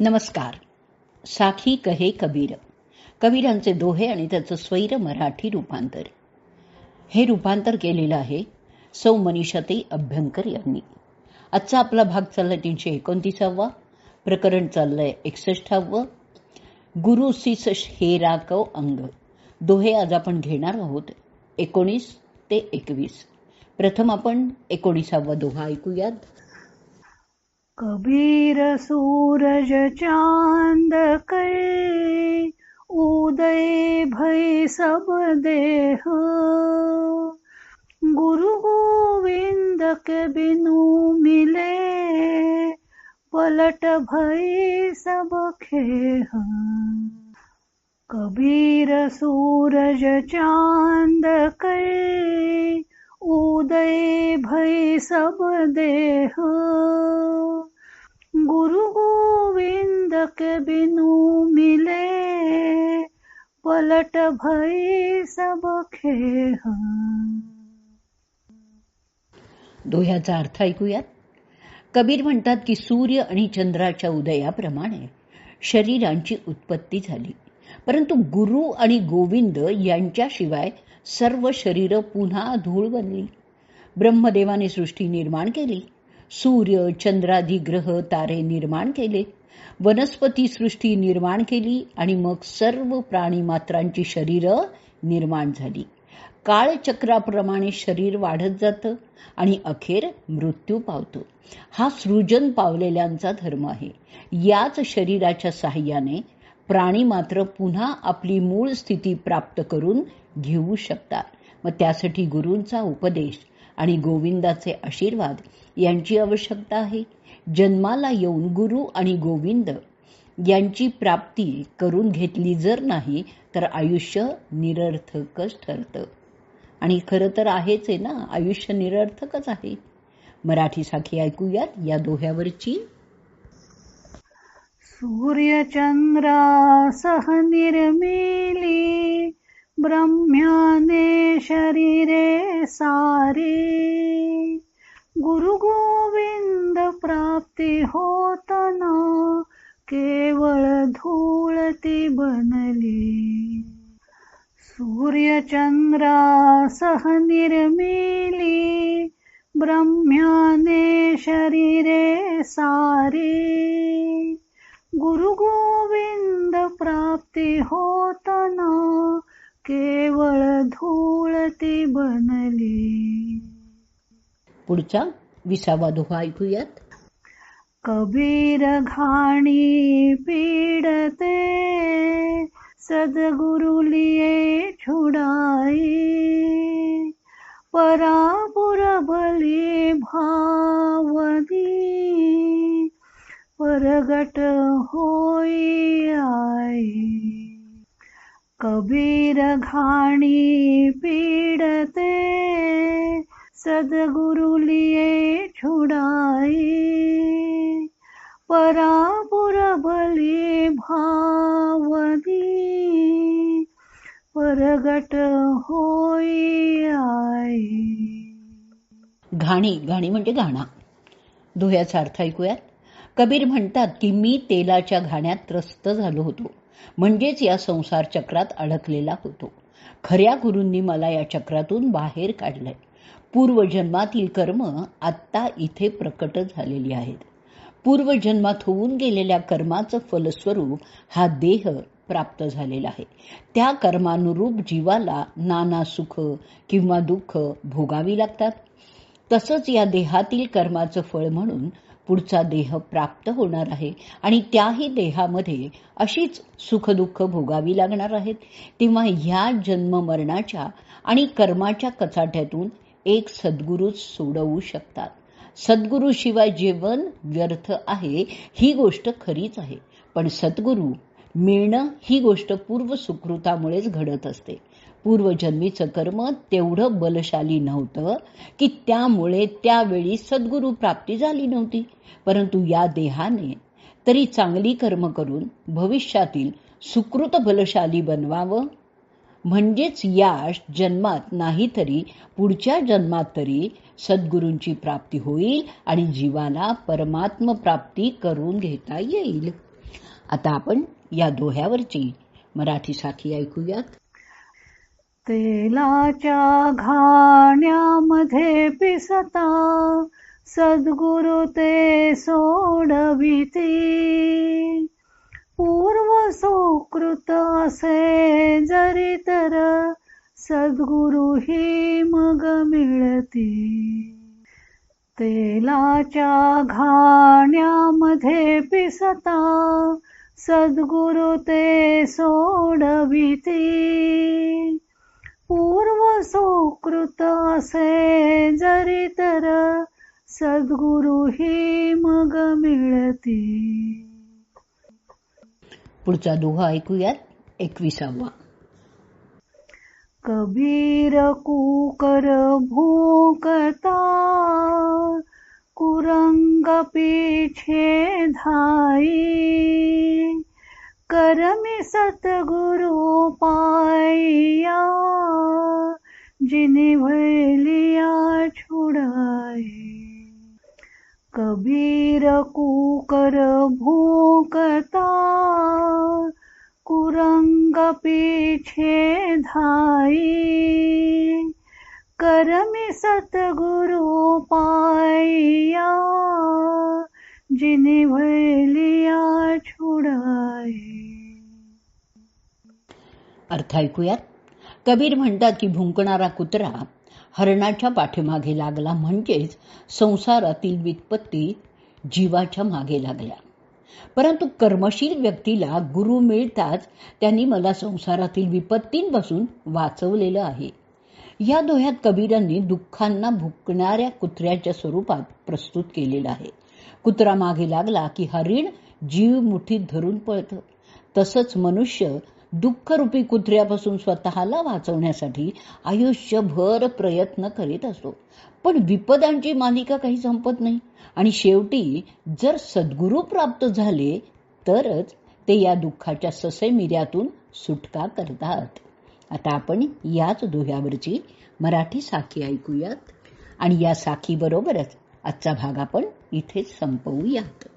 नमस्कार. साखी कहे कबीर, कबीरांचे दोहे आणि त्याचं स्वैर मराठी रूपांतर. हे रूपांतर केलेलं आहे सौ मनीषाताई अभ्यंकर यांनी. आजचा आपला भाग चाललाय 329वा, प्रकरण चाललंय 61वा. गुरु सिस हे राकव अंग. दोहे आज आपण घेणार आहोत 19 ते 21. प्रथम आपण 19वा दोहा ऐकूयात. कबीर सूरज चांद कै, उदय भय सब देह, गुरु गोविंद के बिनु मिले, पलट भय सब खेह. कबीर सूरज चांद कै, उदय भय सब देह, गुरु गोविंद के बिनु मिले, पलट भय सब खेह. दोह्याचा अर्थ ऐकूयात. कबीर म्हणतात की सूर्य आणि चंद्राच्या उदयाप्रमाणे शरीरांची उत्पत्ती झाली, परंतु गुरु आणि गोविंद यांच्याशिवाय सर्व शरीर पुन्हा धूळ बनली. ब्रह्मदेवाने सृष्टी निर्माण केली, सूर्य चंद्रादी ग्रह तारे निर्माण केले, वनस्पती सृष्टी निर्माण केली आणि मग सर्व प्राणी मात्रांची शरीरं निर्माण झाली. काळचक्राप्रमाणे शरीर वाढत जातं आणि अखेर मृत्यू पावतो. हा सृजन पावलेल्यांचा धर्म आहे. याच शरीराच्या साहाय्याने प्राणी मात्र पुन्हा आपली मूळ स्थिती प्राप्त करून घेऊ शकतात. मग त्यासाठी गुरूंचा उपदेश आणि गोविंदाचे आशीर्वाद यांची आवश्यकता आहे. जन्माला येऊन गुरु आणि गोविंद यांची प्राप्ती करून घेतली जर नाही तर आयुष्य निरर्थकच ठरतं. आणि खरं तर आहेच आहे ना, आयुष्य निरर्थकच आहे. मराठी साखी ऐकूयात या दोह्यावरची. सूर्यचंद्रा सह निर्मिली, ब्रह्म्याने शरीरे सारी, गुरु गोविंद प्राप्ती होतना, केवळ धूळती बनली. सूर्यचंद्रा सह निर्मिली, ब्रह्म्याने शरीरे सारी, गुरु गोविंद प्राप्ती होतना, केवळ धूळती बनली. पुढचा 20वा दोहा ऐकूयात. कबीर घाणी पीडते, सद्गुरु लिए छुड़ाई, परापुर भली भावनी, परगट होई आई. कबीर घाणी पीडते, सद्गुरु लिए छुड़ाई, परापुर भली भावनी, परगट होई आई. घाणी म्हणजे घाणा. दोह्याचा अर्थ ऐकूयात. कबीर म्हणतात की मी तेलाच्या घाण्यात त्रस्त झालो होतो, म्हणजेच या संसार चक्रात अडकलेला होतो. खऱ्या गुरूंनी मला या चक्रातून बाहेर काढलंय. पूर्वजन्मातील कर्म आत्ता इथे प्रकट झालेली आहेत. पूर्वजन्मात होऊन गेलेल्या कर्माचं फलस्वरूप हा देह प्राप्त झालेला आहे. त्या कर्मानुरूप जीवाला नाना सुख किंवा दुःख भोगावी लागतात. तसंच या देहातील कर्माचं फळ म्हणून पुढचा देह प्राप्त होणार आहे आणि त्याही देहामध्ये अशीच सुखदुःख भोगावी लागणार आहेत. तेव्हा ह्या जन्म मरणाच्या आणि कर्माच्या कचाट्यातून एक सद्गुरूच सोडवू शकतात. सद्गुरूशिवाय जीवन व्यर्थ आहे ही गोष्ट खरीच आहे, पण सद्गुरू मिळणं ही गोष्ट पूर्व सुकृतामुळेच घडत असते. पूर्वजन्मीचं कर्म तेवढं बलशाली नव्हतं की त्यामुळे त्यावेळी सद्गुरू प्राप्ती झाली नव्हती, परंतु या देहाने तरी चांगली कर्म करून भविष्यातील सुकृत बलशाली बनवावं. म्हणजेच या जन्मात नाही तरी पुढच्या जन्मात तरी सद्गुरूंची प्राप्ती होईल आणि जीवाला परमात्म प्राप्ती करून घेता येईल. आता आपण या दोह्यावरची मराठी साखी ऐकूयात. तेलाच्या घाण्यामध्ये पिसता सद्गुरु ते सोडविती. पूर्व सुकृत असे जरी तर सद्गुरु ही मग मिळती. तेलाच्या घाण्यामध्ये पिसता सद्गुरु ते सोडविती. पूर्व सुकृत असे जरी तर सद्गुरु ही मग मिळती. पुढचा दोहा ऐकूयात. 21वा. कबीर कुकर भूकता कुरंग पीछे धाई. करमी सतगुरु पाइया जिने भैलिया छुड़ाई. कबीर कुकर भूकता कुरंग पीछे धाई. करमी सतगुरु पाइया जिने भैलिया छुड़ाई. अर्थ ऐकूयात. कबीर म्हणतात की भुंकणारा कुत्रा हरणाच्या पाठीमागे लागला म्हणजेच संसारातील वित्पत्ती जीवाच्या मागे लागल्या. परंतु कर्मशील व्यक्तीला गुरु मिळताच त्यांनी मला संसारातील विपत्तींपासून वाचवलेलं आहे. या दोह्यात कबीरांनी दुःखांना भुंकणाऱ्या कुत्र्याच्या स्वरूपात प्रस्तुत केलेलं आहे. कुत्रा मागे लागला की हरिण जीव मुठीत धरून पळतं. तसंच मनुष्य दुःखरूपी कुत्र्यापासून स्वतःला वाचवण्यासाठी आयुष्यभर प्रयत्न करीत असतो. पण विपदांची मालिका काही संपत नाही आणि शेवटी जर सद्गुरू प्राप्त झाले तरच ते या दुःखाच्या ससेमिऱ्यातून सुटका करतात. आता आपण याच दोह्यावरची मराठी साखी ऐकूयात आणि या साखी बरोबरच आजचा भाग आपण इथेच संपवूयात.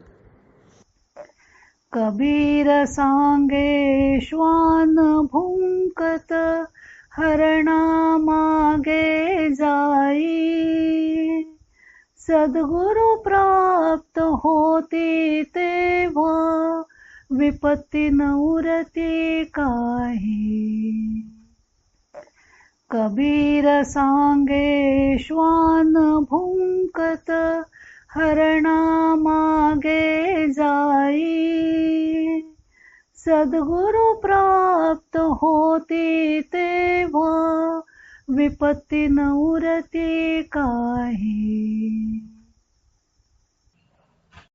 कबीर सांगे श्वान भुंकत हरणा मागे जाई. सद्गुरु प्राप्त होती तेव्हा विपत्ती न उरती काही. कबीर सांगे श्वान भुंकत हरणा मागे जाई. सद्गुरु प्राप्त होती तेव्हा विपत्ती न उरती काही.